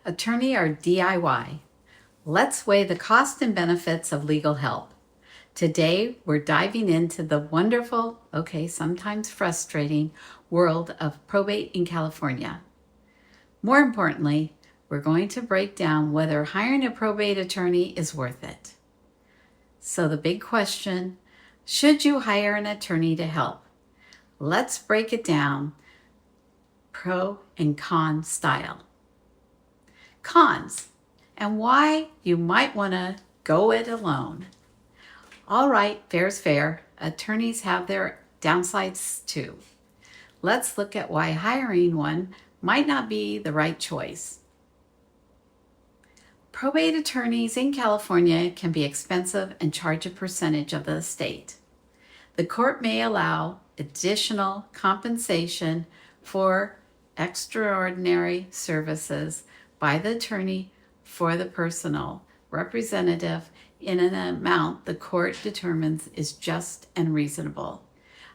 Attorney or DIY? Let's weigh the cost and benefits of legal help. Today, we're diving into the wonderful, sometimes frustrating, world of probate in California. More importantly, we're going to break down whether hiring a probate attorney is worth it. So the big question, should you hire an attorney to help? Let's break it down pro and con style. Cons, and why you might want to go it alone. All right, fair's fair. Attorneys have their downsides too. Let's look at why hiring one might not be the right choice. Probate attorneys in California can be expensive and charge a percentage of the estate. The court may allow additional compensation for extraordinary services by the attorney for the personal representative in an amount the court determines is just and reasonable.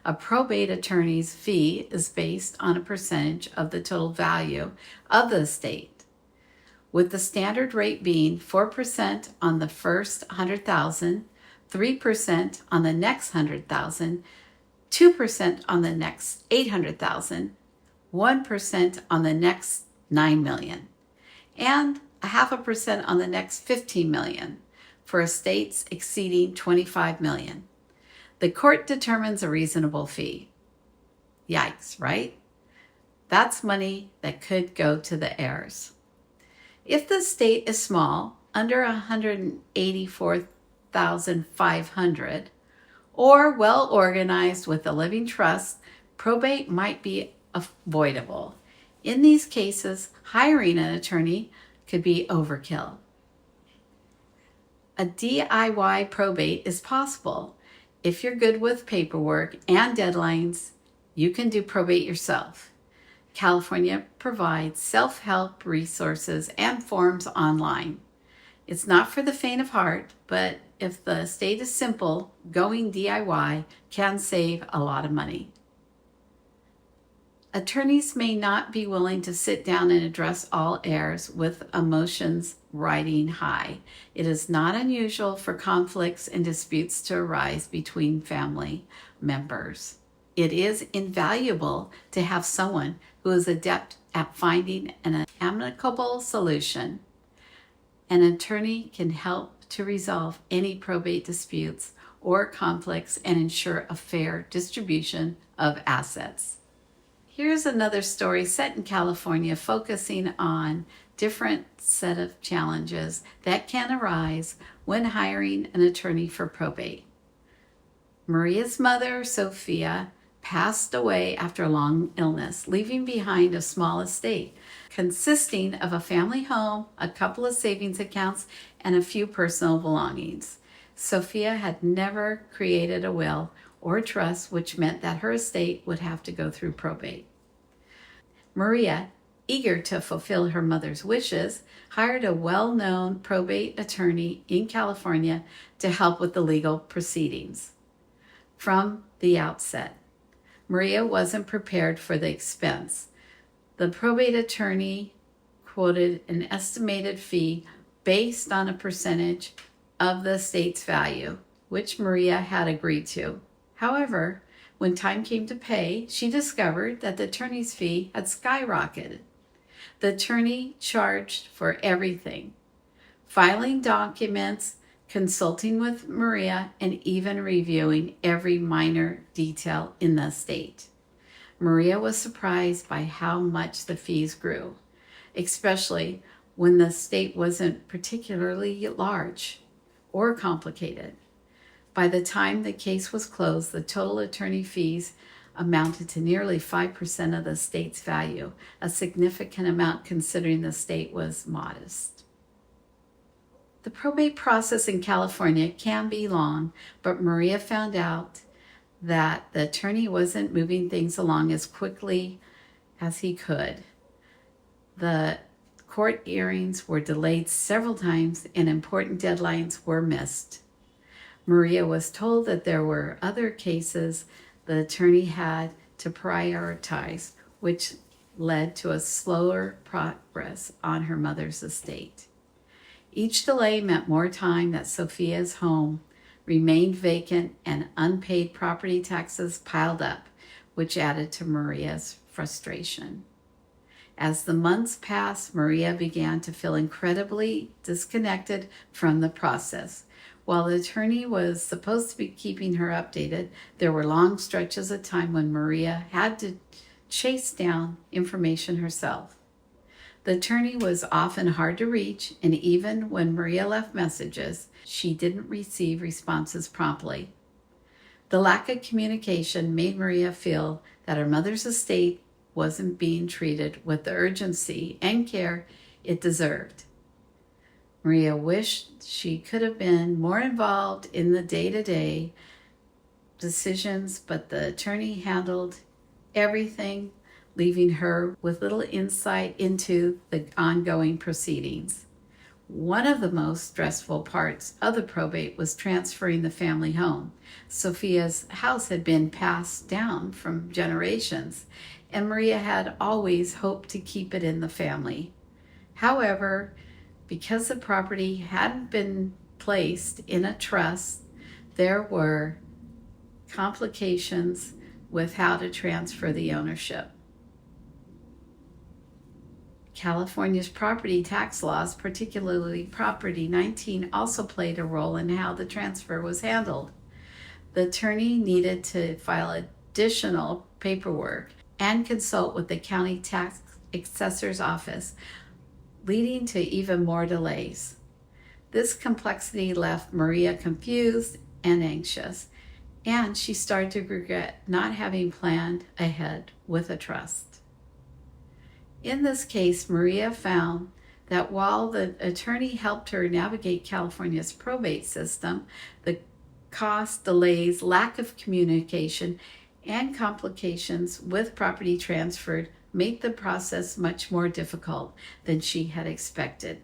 A probate attorney's fee is based on a percentage of the total value of the estate, with the standard rate being 4% on the first $100,000, 3% on the next $100,000, 2% on the next $800,000, 1% on the next $9 million, and 0.5% on the next $15 million for estates exceeding $25 million. The court determines a reasonable fee. Yikes, right? That's money that could go to the heirs. If the estate is small, under $184,500, or well organized with a living trust, probate might be avoidable. In these cases, hiring an attorney could be overkill. A DIY probate is possible. If you're good with paperwork and deadlines, you can do probate yourself. California provides self-help resources and forms online. It's not for the faint of heart, but if the estate is simple, going DIY can save a lot of money. Attorneys may not be willing to sit down and address all heirs with emotions riding high. It is not unusual for conflicts and disputes to arise between family members. It is invaluable to have someone who is adept at finding an amicable solution. An attorney can help to resolve any probate disputes or conflicts and ensure a fair distribution of assets. Here's another story set in California focusing on different set of challenges that can arise when hiring an attorney for probate. Maria's mother, Sophia, passed away after a long illness, leaving behind a small estate consisting of a family home, a couple of savings accounts, and a few personal belongings. Sophia had never created a will or trust, which meant that her estate would have to go through probate. Maria, eager to fulfill her mother's wishes, hired a well-known probate attorney in California to help with the legal proceedings. From the outset, Maria wasn't prepared for the expense. The probate attorney quoted an estimated fee based on a percentage of the estate's value, which Maria had agreed to. However, when time came to pay, she discovered that the attorney's fee had skyrocketed. The attorney charged for everything: filing documents, consulting with Maria, and even reviewing every minor detail in the estate. Maria was surprised by how much the fees grew, especially when the estate wasn't particularly large or complicated. By the time the case was closed, the total attorney fees amounted to nearly 5% of the estate's value, a significant amount considering the estate was modest. The probate process in California can be long, but Maria found out that the attorney wasn't moving things along as quickly as he could. The court hearings were delayed several times and important deadlines were missed. Maria was told that there were other cases the attorney had to prioritize, which led to a slower progress on her mother's estate. Each delay meant more time that Sophia's home remained vacant and unpaid property taxes piled up, which added to Maria's frustration. As the months passed, Maria began to feel incredibly disconnected from the process. While the attorney was supposed to be keeping her updated, there were long stretches of time when Maria had to chase down information herself. The attorney was often hard to reach, and even when Maria left messages, she didn't receive responses promptly. The lack of communication made Maria feel that her mother's estate wasn't being treated with the urgency and care it deserved. Maria wished she could have been more involved in the day-to-day decisions, but the attorney handled everything, leaving her with little insight into the ongoing proceedings. One of the most stressful parts of the probate was transferring the family home. Sophia's house had been passed down from generations, and Maria had always hoped to keep it in the family. However, because the property hadn't been placed in a trust, there were complications with how to transfer the ownership. California's property tax laws, particularly Property 19, also played a role in how the transfer was handled. The attorney needed to file additional paperwork and consult with the county tax assessor's office, leading to even more delays. This complexity left Maria confused and anxious, and she started to regret not having planned ahead with a trust. In this case, Maria found that while the attorney helped her navigate California's probate system, the cost, delays, lack of communication, and complications with property transferred made the process much more difficult than she had expected.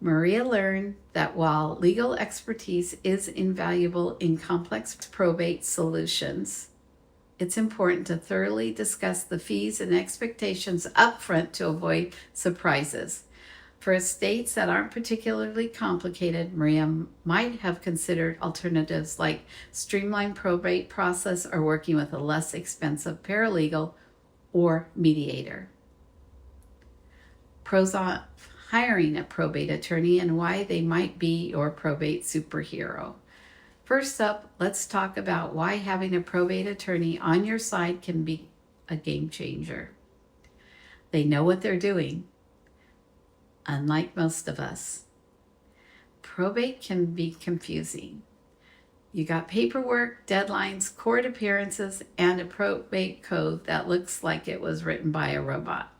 Maria learned that while legal expertise is invaluable in complex probate solutions, it's important to thoroughly discuss the fees and expectations upfront to avoid surprises. For estates that aren't particularly complicated, Maria might have considered alternatives like streamlined probate process or working with a less expensive paralegal or mediator. Pros of hiring a probate attorney and why they might be your probate superhero. First up, let's talk about why having a probate attorney on your side can be a game changer. They know what they're doing, unlike most of us. Probate can be confusing. You got paperwork, deadlines, court appearances, and a probate code that looks like it was written by a robot.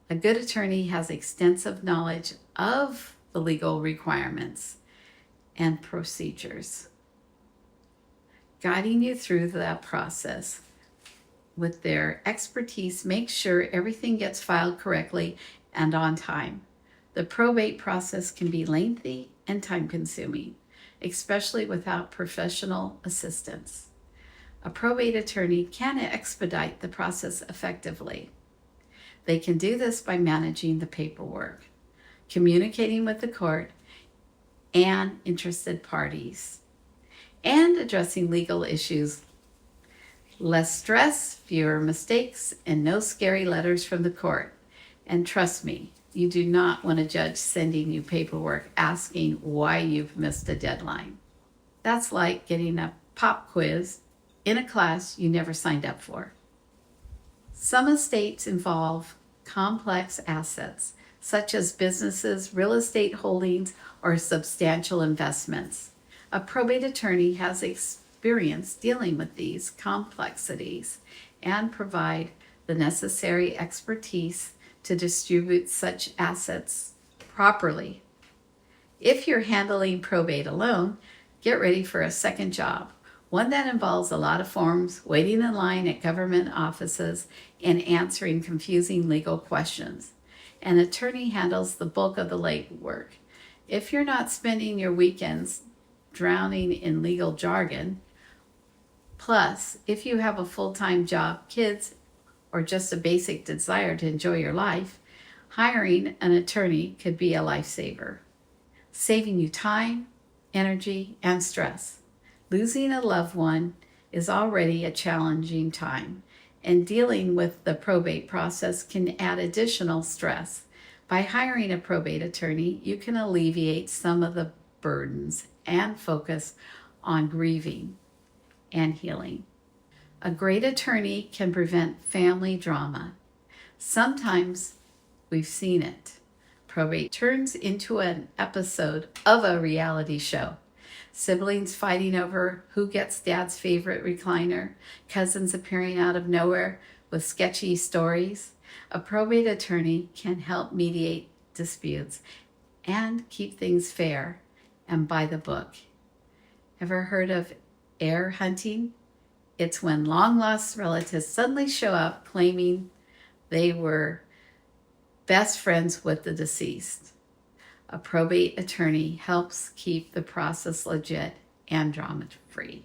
A good attorney has extensive knowledge of the legal requirements and procedures, guiding you through that process. With their expertise, make sure everything gets filed correctly and on time. The probate process can be lengthy and time-consuming, especially without professional assistance. A probate attorney can expedite the process effectively. They can do this by managing the paperwork, communicating with the court and interested parties, and addressing legal issues. Less stress, fewer mistakes, and no scary letters from the court. And trust me, you do not want a judge sending you paperwork asking why you've missed a deadline. That's like getting a pop quiz in a class you never signed up for. Some estates involve complex assets, such as businesses, real estate holdings, or substantial investments. A probate attorney has experience dealing with these complexities and provide the necessary expertise to distribute such assets properly. If you're handling probate alone, get ready for a second job, one that involves a lot of forms, waiting in line at government offices, and answering confusing legal questions. An attorney handles the bulk of the legwork. If you're not spending your weekends drowning in legal jargon, plus if you have a full-time job, kids, or just a basic desire to enjoy your life, hiring an attorney could be a lifesaver, saving you time, energy, and stress. Losing a loved one is already a challenging time, and dealing with the probate process can add additional stress. By hiring a probate attorney, you can alleviate some of the burdens and focus on grieving and healing. A great attorney can prevent family drama. Sometimes we've seen it. Probate turns into an episode of a reality show. Siblings fighting over who gets dad's favorite recliner, cousins appearing out of nowhere with sketchy stories. A probate attorney can help mediate disputes and keep things fair and by the book. Ever heard of heir hunting? It's when long-lost relatives suddenly show up claiming they were best friends with the deceased. A probate attorney helps keep the process legit and drama-free.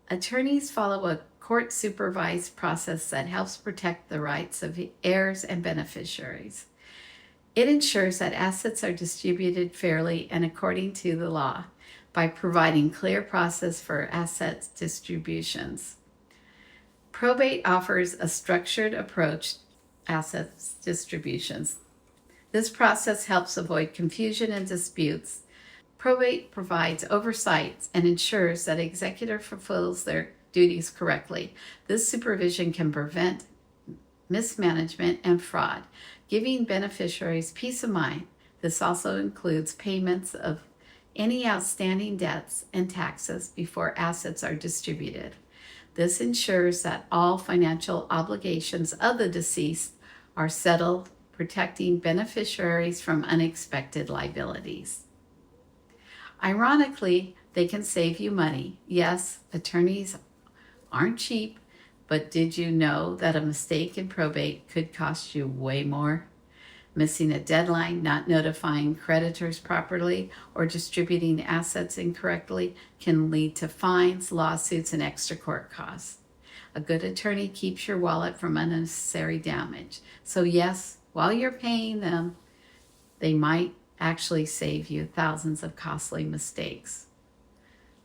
Attorneys follow a court-supervised process that helps protect the rights of heirs and beneficiaries. It ensures that assets are distributed fairly and according to the law by providing clear process for asset distributions. Probate offers a structured approach to assets distributions. This process helps avoid confusion and disputes. Probate provides oversight and ensures that executor fulfills their duties correctly. This supervision can prevent mismanagement and fraud, giving beneficiaries peace of mind. This also includes payments of any outstanding debts and taxes before assets are distributed. This ensures that all financial obligations of the deceased are settled, protecting beneficiaries from unexpected liabilities. Ironically, they can save you money. Yes, attorneys aren't cheap, but did you know that a mistake in probate could cost you way more? Missing a deadline, not notifying creditors properly, or distributing assets incorrectly can lead to fines, lawsuits, and extra court costs. A good attorney keeps your wallet from unnecessary damage. So yes, while you're paying them, they might actually save you thousands of costly mistakes.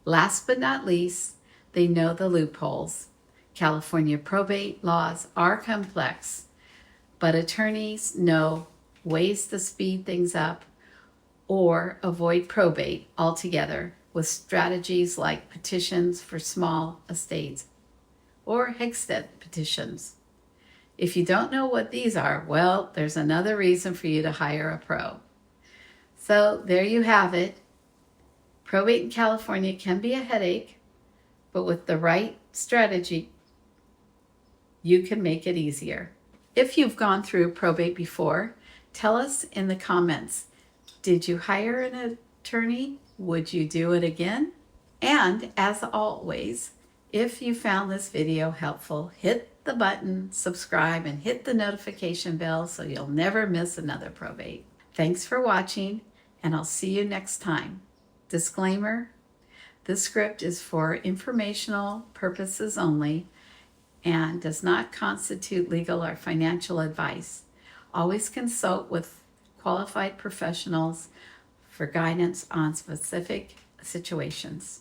Last but not least, they know the loopholes. California probate laws are complex, but attorneys know ways to speed things up or avoid probate altogether with strategies like petitions for small estates or Hegstead petitions. If you don't know what these are, well, there's another reason for you to hire a pro. So there you have it. Probate in California can be a headache, but with the right strategy, you can make it easier. If you've gone through probate before, tell us in the comments. Did you hire an attorney? Would you do it again? And as always, if you found this video helpful, hit the button, subscribe, and hit the notification bell so you'll never miss another probate. Thanks for watching, and I'll see you next time. Disclaimer, this script is for informational purposes only and does not constitute legal or financial advice. Always consult with qualified professionals for guidance on specific situations.